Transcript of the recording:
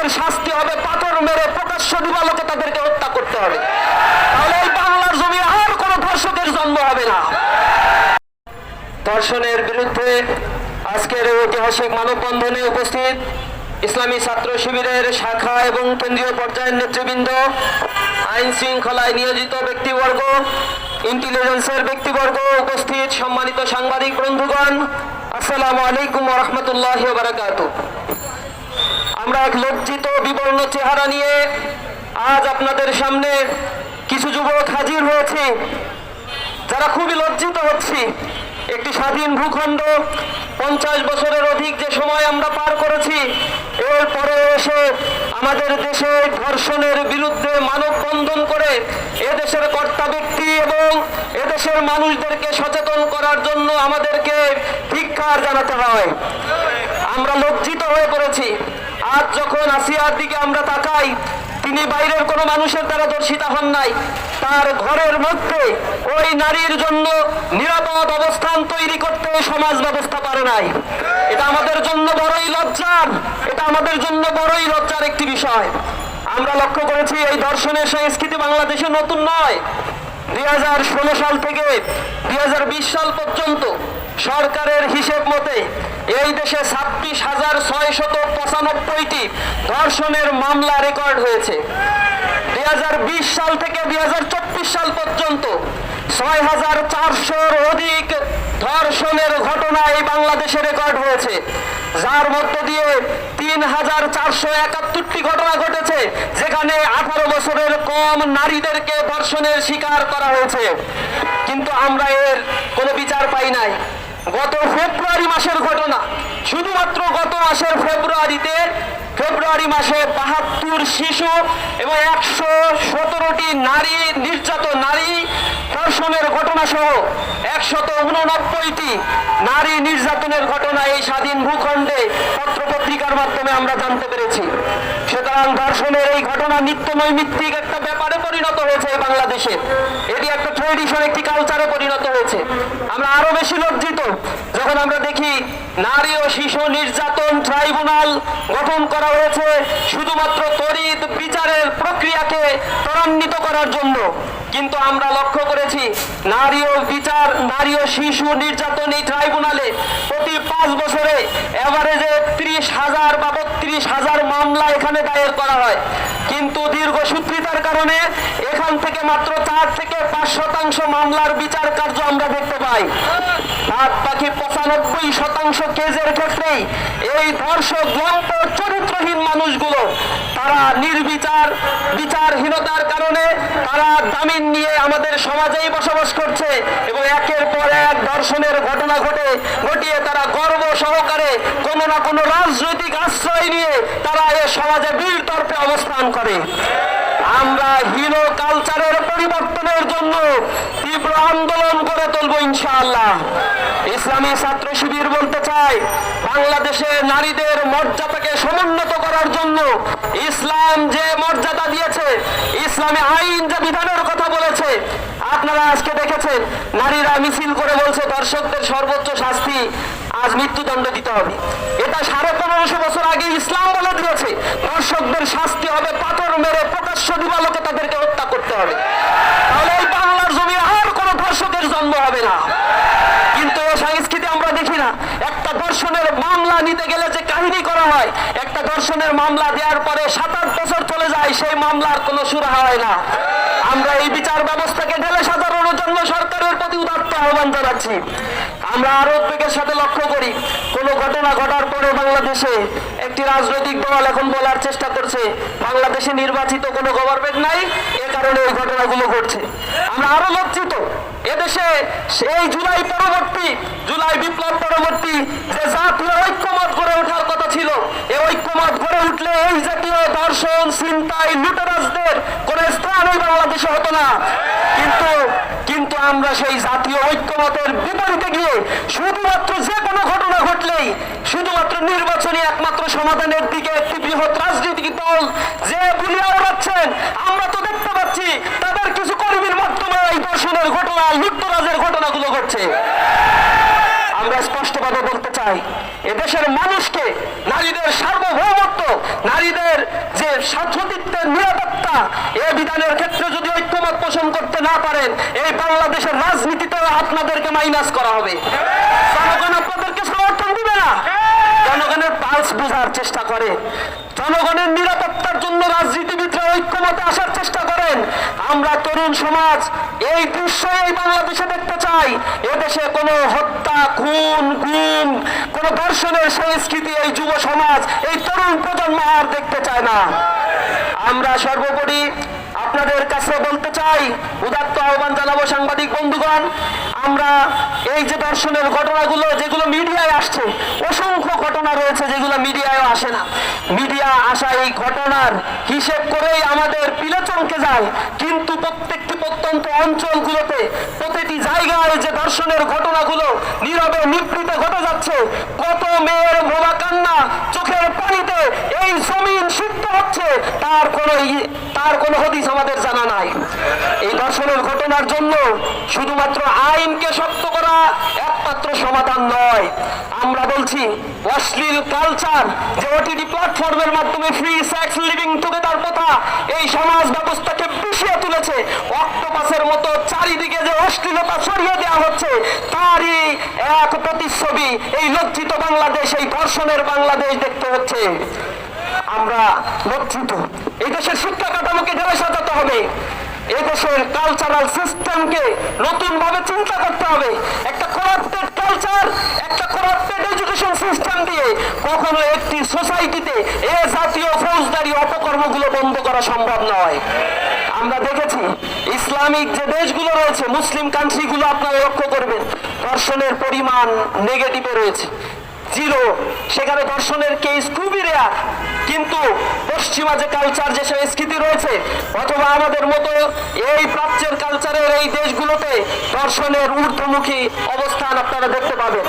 ধর্ষকদের শাস্তি হবে পাথর মেরে প্রকাশ্য দিবালোকে তাদেরকে হত্যা করতে হবে। তাহলে এই বাংলার জমি আর কোনো ধর্ষকের জন্ম হবে না। ধর্ষণের বিরুদ্ধে আজকের ঐতিহাসিক মানববন্ধনে উপস্থিত ইসলামী ছাত্র শিবিরের শাখা এবং কেন্দ্রীয় পর্যায়ের নেতৃবৃন্দ, আইন শৃঙ্খলায় নিয়োজিত ব্যক্তিবর্গ, ইন্টেলিজেন্সের ব্যক্তিবর্গ, উপস্থিত সম্মানিত সাংবাদিক বন্ধুগণ, আসসালামু আলাইকুম ওয়া রাহমাতুল্লাহি ওয়া বারাকাতুহু। আমরা এক লজ্জিত বিবর্ণ চেহারা নিয়ে আজ আপনাদের সামনে কিছু যুবক হাজির হয়েছি যারা খুবই লজ্জিত হচ্ছি। একটি স্বাধীন ভূখণ্ড, 50 বছরের অধিক যে সময় আমরা পার করেছি, এরপরে এসে আমাদের দেশে ধর্ষণের বিরুদ্ধে মানববন্ধন করে এদেশের কর্তা ব্যক্তি এবং এদেশের মানুষদেরকে সচেতন করার জন্য আমাদেরকে ধিক্কার জানাতে হয়। আমরা লজ্জিত হয়ে পড়েছি। আজ যখন আসিয়ার দিকে আমরা তাকাই, তিনি বাইরের কোনো মানুষের দ্বারা ধর্ষিতা হন নাই, তার ঘরের মধ্যে ওই নারীর জন্য নিরাপদ অবস্থান তৈরি করতে সমাজ ব্যবস্থা পারে নাই। এটা আমাদের জন্য বড়ই লজ্জার, এটা আমাদের জন্য বড়ই লজ্জার একটি বিষয়। আমরা লক্ষ্য করেছি এই ধর্ষণের সংস্কৃতি বাংলাদেশে নতুন নয়। 2016 সাল থেকে 2020 সাল পর্যন্ত সরকারের হিসেব মতে এই দেশে 26,695টি ধর্ষণের মামলা রেকর্ড হয়েছে। 2020 সাল থেকে 2024 সাল পর্যন্ত 6,400-র অধিক ধর্ষণের ঘটনা এই বাংলাদেশে রেকর্ড হয়েছে, যার মধ্য দিয়ে 3,471টি ঘটনা ঘটেছে যেখানে 18 বছরের কম নারীদেরকে ধর্ষণের শিকার করা হয়েছে। কিন্তু আমরা এর কোনো বিচার পাই নাই। গত ফেব্রুয়ারি মাসের ঘটনা, শুধুমাত্র গত মাসের ফেব্রুয়ারি মাসে 72 শিশু এবং 117টি নারী নির্যাতন, নারী ধর্ষণের ঘটনা সহ 189টি নারী নির্যাতনের ঘটনা এই স্বাধীন ভূখণ্ডে পত্রপত্রিকার মাধ্যমে আমরা জানতে পেরেছি। সুতরাং ধর্ষণের এই ঘটনা নিত্য নৈমিত্তিক একটা ব্যাপারে পরিণত হয়েছে এই বাংলাদেশে। এটি একটা ট্রেডিশন, একটি কালচারে পরিণত হয়েছে। আমরা আরো বেশি লজ্জিত যখন আমরা দেখি নারী ও শিশু নির্যাতন ট্রাইব্যুনাল গঠন করা হয়েছে শুধুমাত্র তড়িৎ বিচারের প্রক্রিয়াকে ত্বরান্বিত করার জন্য। কিন্তু আমরা লক্ষ্য করেছি নারী ও শিশু নির্যাতন এই ট্রাইব্যুনালে প্রতি 5 বছরে এভারেজে 30,000 বা 32,000 মামলা এখানে দায়ের করা হয়। কিন্তু দীর্ঘসূত্রিতার কারণে এখান থেকে মাত্র 4 থেকে 5% মামলার বিচার কার্য আমরা দেখতে পাই। বাদ বাকি 95% কেসের ক্ষেত্রেই এই ধর্ষক লম্প চরিত্রহীন মানুষগুলো তারা নির্বিচার, বিচারহীনতার কারণে তারা জামিন নিয়ে আমাদের সমাজেই বসবাস করছে এবং একের পর এক ধর্ষণের ঘটনা ঘটিয়ে তারা গর্ব সহকারে কোনো না কোনো রাজনৈতিক আশ্রয় নিয়ে তারা এ সমাজে বীরতর্পে অবস্থান করে। আমরা হিরো কালচারের পরিবর্তনের জন্য তীব্র আন্দোলন করে তুলবো ইনশাআল্লাহ। ইসলামী ছাত্র শিবির বলতে চাই, বাংলাদেশে নারীদের মর্যাদাকে সমুন্নত করার জন্য ইসলাম যে মর্যাদা দিয়েছে, ইসলামী আইন যে বিধানের কথা বলেছে, আপনারা আজকে দেখেছেন নারীরা মিছিল করে বলছে ধর্ষকদের সর্বোচ্চ শাস্তি আজ মৃত্যুদণ্ড দিতে হবে। এটা 1550 বছর আগে ইসলাম বলে দিয়েছে ধর্ষকদের শাস্তি হবে পাথর মেরে প্রকাশ্য দিবালোকে তাদেরকে হত্যা করতে হবে। তাহলে এই বাংলার জমি আর কোনো ধর্ষকের জন্ম হবে না। কিন্তু এই সংস্কৃতি আমরা দেখি না। একটা ধর্ষণের মামলা নিতে গেলে যে কাহিনী করা হয়, একটা ধর্ষণের মামলা দেওয়ার পরে 7-8 বছর চলে যায়, সেই মামলার কোনো সুরাহা হয় না। আমরা এই বিচার ব্যবস্থাকে ঢেলে সাজানোর জন্য সরকারের প্রতি উদাত্ত আহ্বান জানাচ্ছি। আমরা আরো উদ্বেগের সাথে লক্ষ্য করি, কোনো ঘটনা ঘটার পরে বাংলাদেশে একটি রাজনৈতিক দল এখন বলার চেষ্টা করছে বাংলাদেশে নির্বাচিত কোনো গভর্নমেন্ট নাই, এ কারণে এই ঘটনাগুলো ঘটছে। আমরা আরো লজ্জিত, এদেশে সেই জুলাই বিপ্লব পরবর্তী যে জাতীয় ঐক্যমত গড়ে ওঠার কথা ছিল, এই ঐক্যমত গড়ে উঠলে এই জাতীয় ধর্ষণ, ছিনতাই, লুটেরাজদের কোন স্থান এই বাংলাদেশে হতো না। কিন্তু আমরা সেই জাতীয় ঐক্যমতের বিপরীতে গিয়ে শুধুমাত্র যে কোনো ঘটনা ঘটলেই শুধুমাত্র নির্বাচনী একমাত্র সমাধানের দিকে একটি বৃহৎ রাজনৈতিক দল যে বুলিয়া উড়াচ্ছেন, আমরা তো দেখতে পাচ্ছি তাদের কিছু কর্মীর মাধ্যমে এই ধর্ষণের ঘটনা, লুটতরাজের ঘটনাগুলো ঘটছে। আমরা স্পষ্টভাবে বলতে চাই, এদেশের মানুষকে নারীদের সার্বভৌমত্ব, নারীদের যে স্বার্থদিত্বের নিরাপত্তা, এ বিধানের ক্ষেত্রে যদি ঐক্যমত পোষণ করতে না পারেন, এই বাংলাদেশের রাজনীতিতেও আপনাদেরকে মাইনাস করা হবে। জনগণ আপনাদেরকে সমর্থন দিবে না। জনগণের পালস বোঝার চেষ্টা করে, জনগণের নিরাপত্তার জন্য রাজনীতিবিদরা ঐক্যমতে আসার চেষ্টা করেন। আমরা তরুণ সমাজ এই দৃশ্য এই বাংলাদেশে দেখতে চাই। এদেশে কোনো হত্যা, খুন, গুম, কোনো ধর্ষণের সংস্কৃতি এই যুব সমাজ, এই তরুণ প্রজন্ম আর দেখতে চায় না। আমরা সর্বোপরি আপনাদের কাছে বলতে চাই, উদাত্ত আহ্বান জানাবো সাংবাদিক বন্ধুগণ, আমরা এই যে ধর্ষণের ঘটনাগুলো যেগুলো মিডিয়ায় আসছে, অসংখ্য ঘটনা রয়েছে যেগুলো মিডিয়ায় আসে না। মিডিয়া আসা এই ঘটনার হিসেব করেই আমাদের পিলে চমকে যায়, কিন্তু প্রত্যেকটি প্রত্যন্ত অঞ্চলগুলোতে প্রতিটি জায়গায় যে ধর্ষণের ঘটনাগুলো নীরবে নিভৃত ঘটে যাচ্ছে, কত মেয়ের বোবা কান্না, চোখের পানিতে এই জমিন সিদ্ধ হচ্ছে, তার কোনো হদিস আমাদের জানা নাই। এই ধর্ষণের ঘটনার জন্য শুধুমাত্র আইনকে শক্ত করা একমাত্র সমাধান নয়। আমরা বলছি অশ্লীল কালচার যে ওটিটি প্ল্যাটফর্মের মাধ্যমে ফ্রি সেক্স লিভিং টুগেদার প্রথা এই সমাজ ব্যবস্থাকে পিছিয়ে তুলেছে, অক্টোপাসের মতো চারিদিকে যে অশ্লীলতা ছড়িয়ে দেওয়া হচ্ছে, তারই এক প্রতিচ্ছবি এই লজ্জিত বাংলাদেশ, এই ধর্ষণের বাংলাদেশ দেখতে হচ্ছে। আমরা লজ্জিত। এই দেশের শিক্ষা কাঠামোকে ঢেলে সাজাতে হবে, এই দেশের কালচারাল সিস্টেমকে নতুন ভাবে চিন্তা করতে হবে। একটা করাপ্টেড কালচার, একটা করাপ্টেড এডুকেশন সিস্টেম দিয়ে কখনো একটি সোসাইটিতে এ জাতীয় ফৌজদারি অপকর্মগুলো বন্ধ করা সম্ভব নয়। আমরা দেখেছি ইসলামিক যে দেশগুলো রয়েছে, মুসলিম কান্ট্রিগুলো আপনারা লক্ষ্য করবেন, ধর্ষণের পরিমাণ নেগেটিভে রয়েছে, জিরো। সেখানে ধর্ষণের কেস খুবই রেয়ার। কিন্তু পশ্চিমা যে কালচার, যে সংস্কৃতি রয়েছে, অথবা আমাদের মতো এই প্রাচ্যের কালচারের এই দেশগুলোতে ধর্ষণের ঊর্ধ্বমুখী অবস্থান আপনারা দেখতে পাবেন।